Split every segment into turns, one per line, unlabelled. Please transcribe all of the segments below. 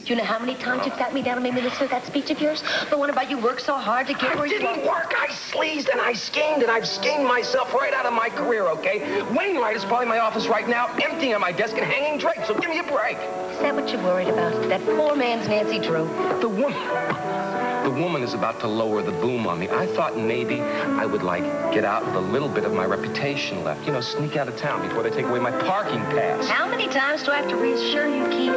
Do you know how many times you sat me down and made me listen to that speech of yours? The one about you worked so hard to get where you are.
I didn't work. I sleazed and I schemed, and I've schemed myself right out of my career, okay? Wainwright is probably in my office right now, emptying on my desk and hanging drapes, so give me a break.
Is that what you're worried about? That poor man's Nancy Drew?
The woman is about to lower the boom on me. I thought maybe I would, like, get out with a little bit of my reputation left. You know, sneak out of town before they take away my parking pass.
How many times do I have to reassure you, Keith?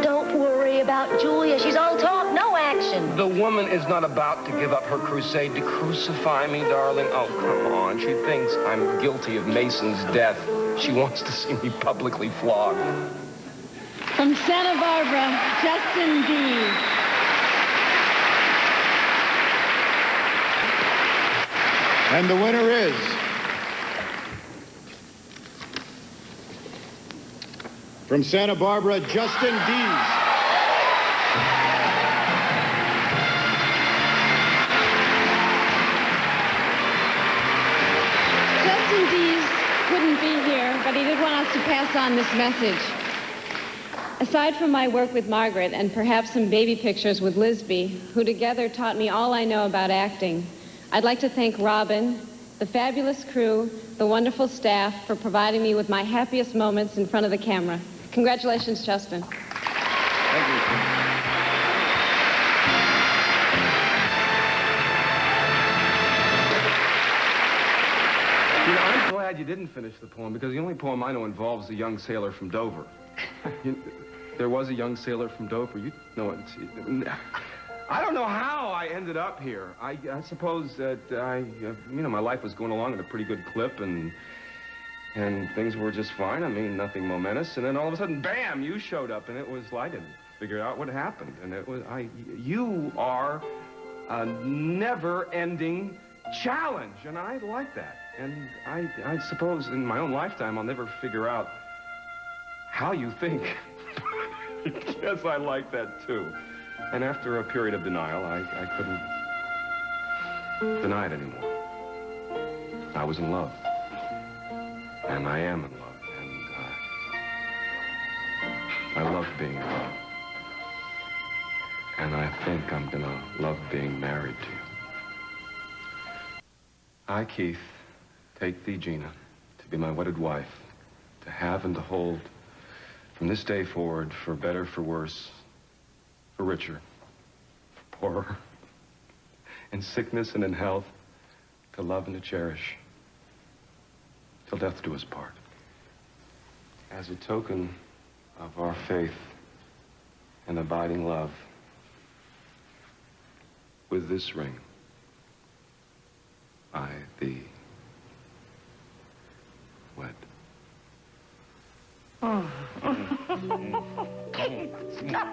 Don't worry about Julia. She's all talk, no action.
The woman is not about to give up her crusade to crucify me, darling. Oh, come on. She thinks I'm guilty of Mason's death. She wants to see me publicly flogged.
From Santa Barbara, Justin Deas.
And the winner is... from Santa Barbara, Justin Deas.
Justin Deas couldn't be here, but he did want us to pass on this message. Aside from my work with Margaret and perhaps some baby pictures with Lisby, who together taught me all I know about acting, I'd like to thank Robin, the fabulous crew, the wonderful staff for providing me with my happiest moments in front of the camera. Congratulations, Justin.
Thank you.
You know, I'm glad you didn't finish the poem, because the only poem I know involves a young sailor from Dover. There was a young sailor from Dover. You know it. I don't know how I ended up here. I suppose that you know, my life was going along at a pretty good clip, and things were just fine. I mean, nothing momentous. And then all of a sudden, bam, you showed up, and it was like I figured out what happened. And it was, you are a never-ending challenge, and I like that. And I suppose in my own lifetime, I'll never figure out how you think. Yes, I like that, too. And after a period of denial, I couldn't deny it anymore. I was in love. And I am in love. And I love being in love. And I think I'm gonna love being married to you. I, Keith, take thee, Gina, to be my wedded wife, to have and to hold from this day forward, for better, for worse, for richer, for poorer, in sickness and in health, to love and to cherish, till death do us part. As a token of our faith and abiding love, with this ring, I thee wed.
Oh. Stop.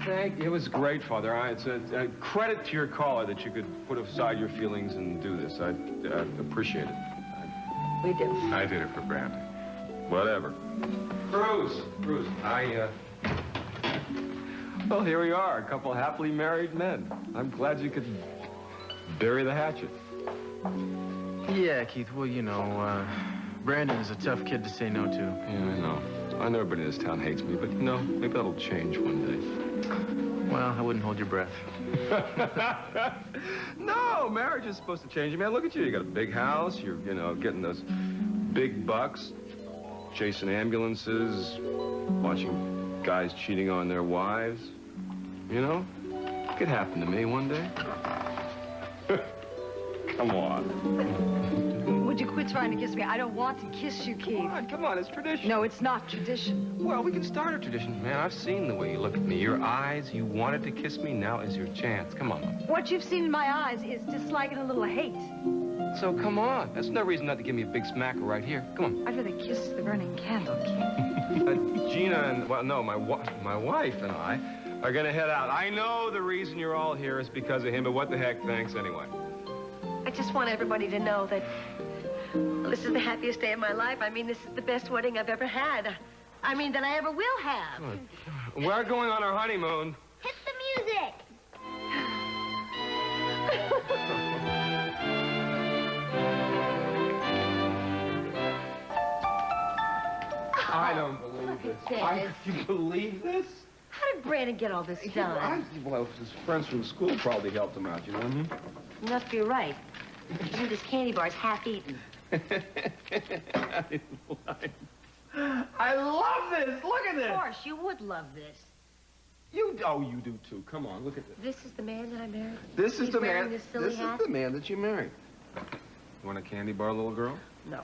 Thank you. It was great, Father. It's a credit to your caller that you could put aside your feelings and do this. I appreciate it.
We do.
I did it for granted. Whatever. Bruce, well, here we are, a couple happily married men. I'm glad you could bury the hatchet.
Yeah, Keith, well, you know, Brandon is a tough kid to say no to.
Yeah, I know. I know everybody in this town hates me, but, you know, maybe that'll change one day.
Well, I wouldn't hold your breath.
No, marriage is supposed to change you, man. Look at you. You got a big house. You're, you know, getting those big bucks, chasing ambulances, watching guys cheating on their wives. You know, it could happen to me one day. Come on.
Would you quit trying to kiss me? I don't want to kiss you, Keith.
Come on, it's tradition.
No, it's not tradition.
Well, we can start a tradition. Man, I've seen the way you look at me. Your eyes, you wanted to kiss me. Now is your chance. Come on.
What you've seen in my eyes is dislike and a little hate.
So come on. That's no reason not to give me a big smacker right here. Come on.
I'd rather kiss the burning candle, Keith.
Gina and, well, no, my wife and I are gonna head out. I know the reason you're all here is because of him, but what the heck, thanks anyway.
I just want everybody to know that this is the happiest day of my life. I mean, this is the best wedding I've ever had. I mean, that I ever will have.
We're going on our honeymoon.
Hit the music.
don't believe this.
Look at this.
You believe this?
How did Brandon get all this done?
Well, his friends from school probably helped him out, you know what I mean?
You must be right. This candy bar's half-eaten.
I love this. Look at this.
Of course, you would love this.
You do too. Come on, look at this.
This is the man that I married?
This is
He's
the
wearing
man.
this silly hat?
is the man that you married. You want a candy bar, little girl?
No.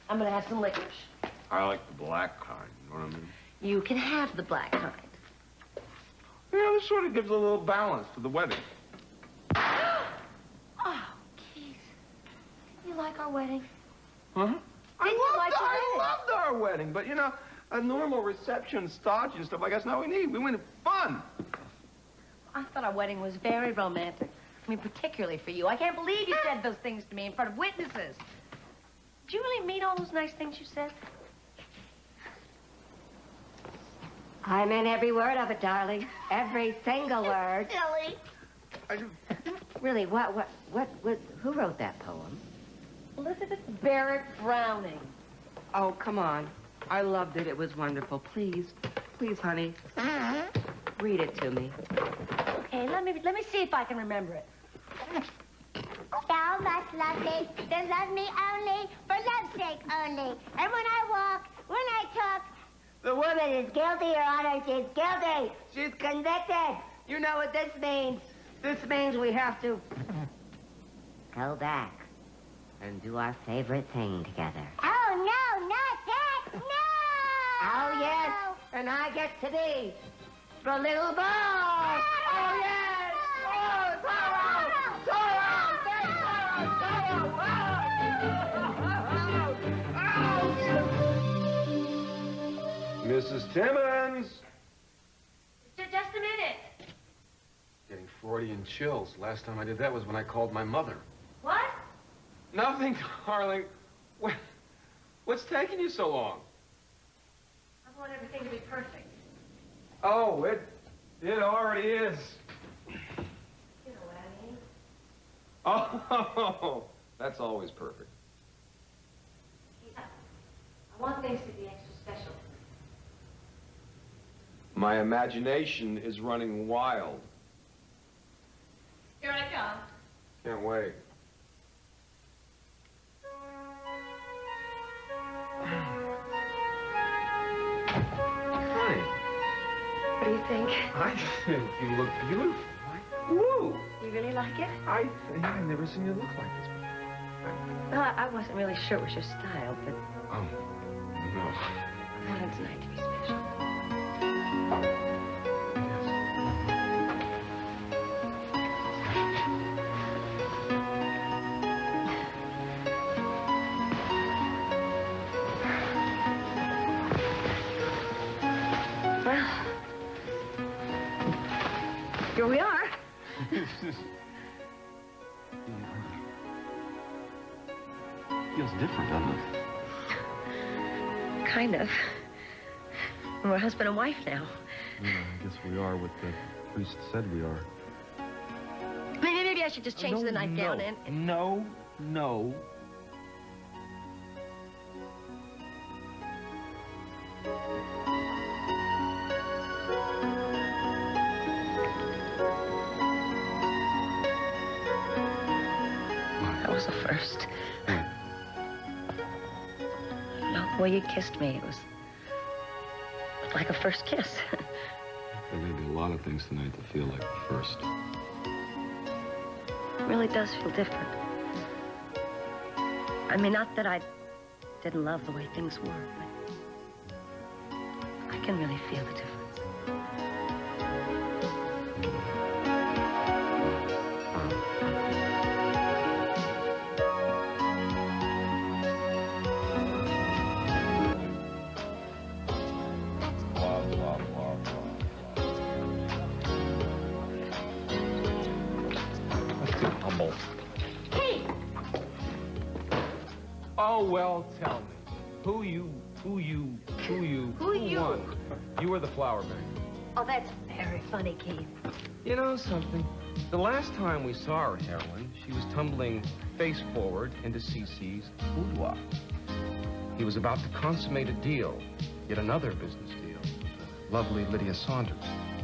I'm gonna have some licorice.
I like the black kind. You know what I mean?
You can have the black kind.
Yeah, this sort of gives a little balance to the wedding.
Oh, Keith. You like our wedding?
Huh?
I
loved our wedding, but you know, a normal reception, stodgy and stuff like that's not what we need. We wanted fun.
I thought our wedding was very romantic. I mean, particularly for you. I can't believe you said those things to me in front of witnesses. Did you really mean all those nice things you said?
I meant every word of it, darling. Every single word.
Silly.
Really, who wrote that poem?
Elizabeth Barrett Browning.
Oh, come on. I loved it. It was wonderful. Please, honey. Read it to me.
Okay, let me see if I can remember it.
Thou must love me, then love me only, for love's sake only. And when I walk, when I talk, the woman is guilty, Your Honor. She's guilty. She's convicted.
You know what this means? This means we have to go back and do our favorite thing together.
Oh, no, not that. No!
Oh, yes. And I get to be the little ball. Oh, yes. Oh, Zorro. Zorro.
Mrs. Timmons.
Just a minute.
Getting Freudian chills. Last time I did that was when I called my mother.
What?
Nothing, darling. What's taking you so long?
I want everything to be perfect.
Oh, it already is.
You know what I mean?
Oh, that's always perfect.
I want things to be extra special.
My imagination is running wild.
Here I come.
Can't wait. Honey,
What do you think?
I think you look beautiful. Woo!
You really like it?
I think I've never seen you look like this before.
Well, I wasn't really sure it was your style, but
Oh, no.
I wanted tonight to be special. Well, here we are.
Feels different, doesn't it?
Kind of. We're husband and wife now.
Yeah, I guess we are what the priest said we are.
Maybe I should just change the nightgown and...
No.
That was the first. No, the way you kissed me, it was like a first kiss.
There may be a lot of things tonight that feel like the first.
It really does feel different. I mean, not that I didn't love the way things were, but I can really feel the difference.
Oh, well, tell me. Who you won? You were the flower bank.
Oh, that's very funny, Keith.
You know something? The last time we saw our heroine, she was tumbling face forward into Cece's boudoir. He was about to consummate a deal, yet another business deal, with the lovely Lydia Saunders.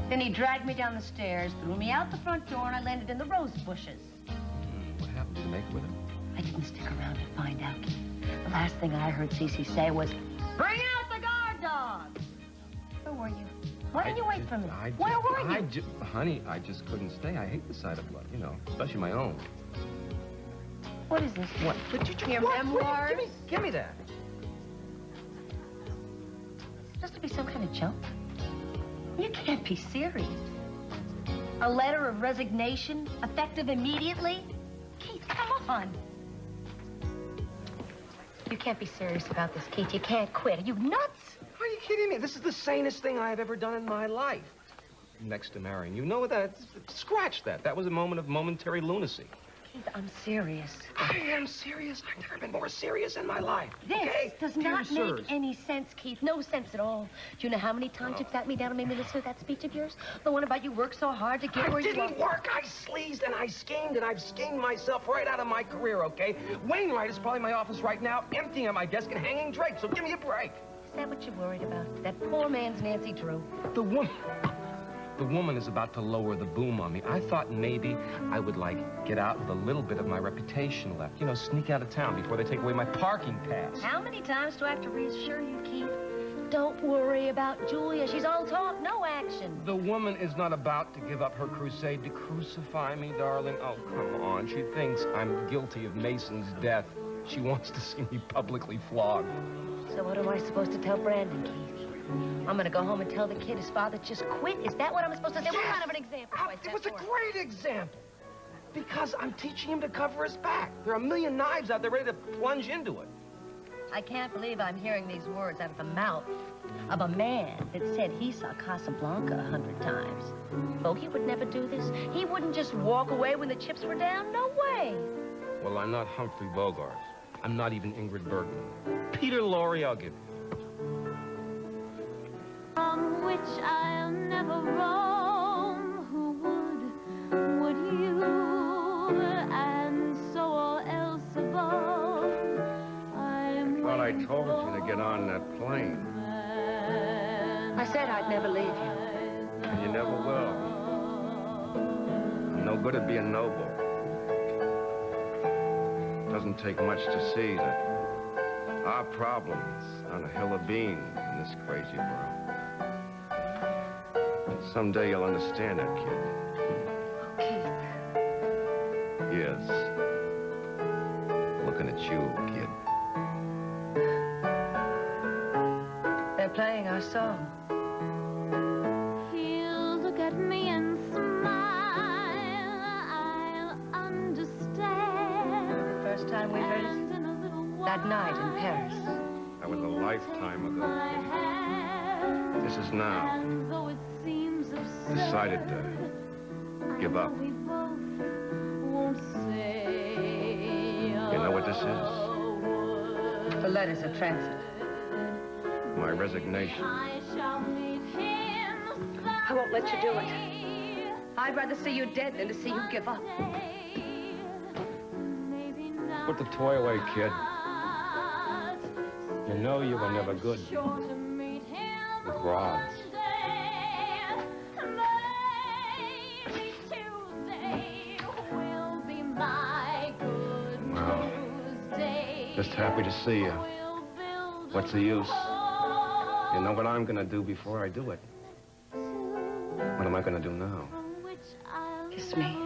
Then he dragged me down the stairs, threw me out the front door, and I landed in the rose bushes.
What happened? Did you make it with him?
I didn't stick around to find out. The last thing I heard Cece say was, "Bring out the guard dogs!" Where were you? Why didn't you wait for me? Where were you?
Honey, I just couldn't stay. I hate the sight of blood, you know, especially my own.
What is this? What? Your memoirs?
Give me that.
Supposed to be some kind of joke? You can't be serious. A letter of resignation, effective immediately? Keith, come on. You can't be serious about this, Keith. You can't quit. Are you nuts?
Are you kidding me? This is the sanest thing I've ever done in my life. Next to marrying. You know that? Scratch that. That was a moment of momentary lunacy.
Keith, I'm serious.
I am serious. I've never been more serious in my life.
This does not make any sense, Keith. No sense at all. Do you know how many times you sat me down and made me listen to that speech of yours? The one about you work so hard to get where you are.
I didn't work. I sleazed and I schemed, and I've schemed myself right out of my career, okay? Wainwright is probably in my office right now, emptying at my desk and hanging Drake, so give me a break.
Is that what you're worried about? That poor man's Nancy Drew?
The woman is about to lower the boom on me. I thought maybe I would, get out with a little bit of my reputation left. You know, sneak out of town before they take away my parking pass.
How many times do I have to reassure you, Keith? Don't worry about Julia. She's all talk, no action.
The woman is not about to give up her crusade to crucify me, darling. Oh, come on. She thinks I'm guilty of Mason's death. She wants to see me publicly flogged.
So what am I supposed to tell Brandon, Keith? I'm gonna go home and tell the kid his father just quit? Is that what I'm supposed to say?
Yes.
What kind of an example do I set
It was a
forth?
great example. Because I'm teaching him to cover his back. There are a million knives out there ready to plunge into it.
I can't believe I'm hearing these words out of the mouth of a man that said he saw Casablanca 100 times. Bogey would never do this. He wouldn't just walk away when the chips were down. No way.
Well, I'm not Humphrey Bogart. I'm not even Ingrid Bergman. Peter Lorre, I'll give you.
On which I'll never roam. Who would you? And so all else above.
Well, I told you to get on that plane.
I said I'd never leave you.
And you never will. I'm no good at being noble. It doesn't take much to see that our problem's on a hill of beans in this crazy world. Someday you'll understand that, kid.
Keith.
Yes. Looking at you, kid.
They're playing our song.
He'll look at me and smile. I'll understand.
The first time we heard it, that night in Paris.
That was a lifetime ago, kid. This is now. Decided to give up. You know what this is?
The letters of transit.
My resignation.
I won't let you do it. I'd rather see you dead than to see you give up.
Put the toy away, kid. You know you were never good with rods. Just happy to see you. What's the use? You know what I'm gonna do before I do it. What am I gonna do now?
Kiss me.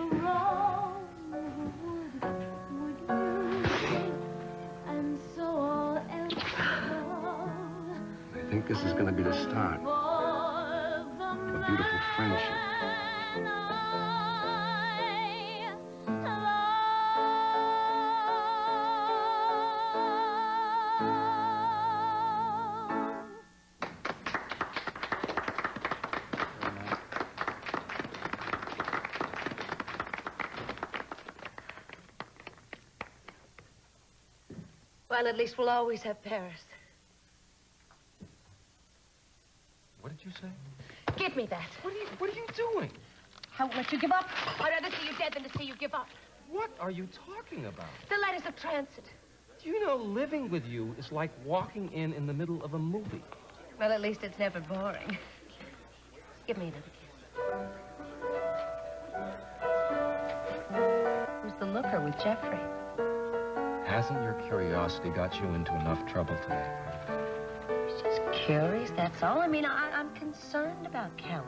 I think this is gonna be the start of a beautiful friendship.
Well, at least we'll always have Paris.
What did you say?
Give me that.
What are you doing?
I won't let you give up. I'd rather see you dead than to see you give up.
What are you talking about?
The letters of transit.
You know, living with you is like walking in the middle of a movie.
Well, at least it's never boring. Give me another kiss. Who's the looker with Jeffrey?
Hasn't your curiosity got you into enough trouble today?
He's just curious, that's all. I mean, I'm concerned about Kelly.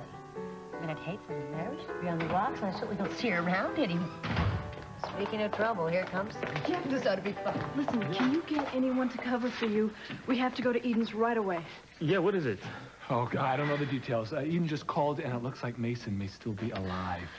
I mean, I'd hate for the marriage to be on the rocks, and I certainly don't see her around anymore. Speaking of trouble, here comes some.
Jeff, this ought to be fun. Listen, can you get anyone to cover for you? We have to go to Eden's right away.
Yeah, what is it?
Oh, God, I don't know the details. Eden just called, and it looks like Mason may still be alive.